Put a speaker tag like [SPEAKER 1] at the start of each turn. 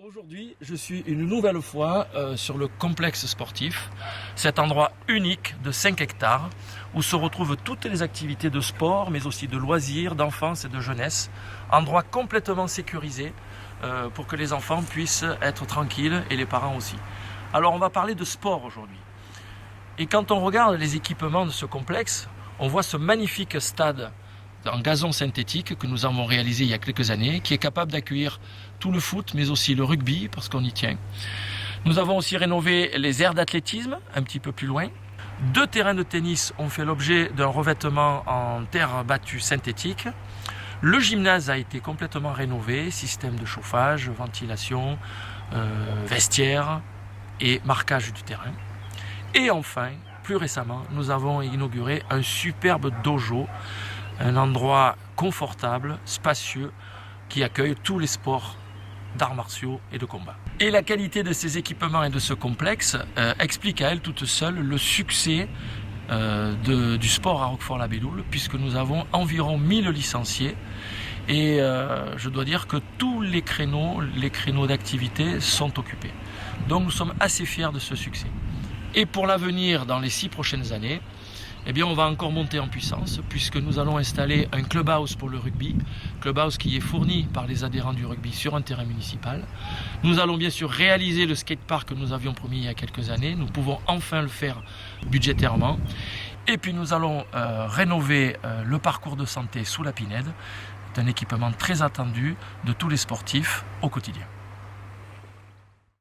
[SPEAKER 1] Aujourd'hui, je suis une nouvelle fois sur le complexe sportif, cet endroit unique de 5 hectares où se retrouvent toutes les activités de sport, mais aussi de loisirs, d'enfance et de jeunesse. Endroit complètement sécurisé pour que les enfants puissent être tranquilles et les parents aussi. Alors on va parler de sport aujourd'hui. Et quand on regarde les équipements de ce complexe, on voit ce magnifique stade en gazon synthétique que nous avons réalisé il y a quelques années, qui est capable d'accueillir tout le foot, mais aussi le rugby, parce qu'on y tient. Nous avons aussi rénové les aires d'athlétisme, un petit peu plus loin. 2 terrains de tennis ont fait l'objet d'un revêtement en terre battue synthétique. Le gymnase a été complètement rénové, système de chauffage, ventilation, vestiaire et marquage du terrain. Et enfin, plus récemment, nous avons inauguré un superbe dojo, un endroit confortable, spacieux, qui accueille tous les sports d'arts martiaux et de combat. Et la qualité de ces équipements et de ce complexe explique à elle toute seule le succès du sport à Roquefort-la-Belle-Houle, puisque nous avons environ 1000 licenciés et je dois dire que tous les créneaux d'activité sont occupés. Donc nous sommes assez fiers de ce succès. Et pour l'avenir, dans les 6 prochaines années, eh bien, on va encore monter en puissance puisque nous allons installer un clubhouse pour le rugby, clubhouse qui est fourni par les adhérents du rugby sur un terrain municipal. Nous allons bien sûr réaliser le skatepark que nous avions promis il y a quelques années. Nous pouvons enfin le faire budgétairement. Et puis nous allons rénover le parcours de santé sous la Pinède. C'est un équipement très attendu de tous les sportifs au quotidien.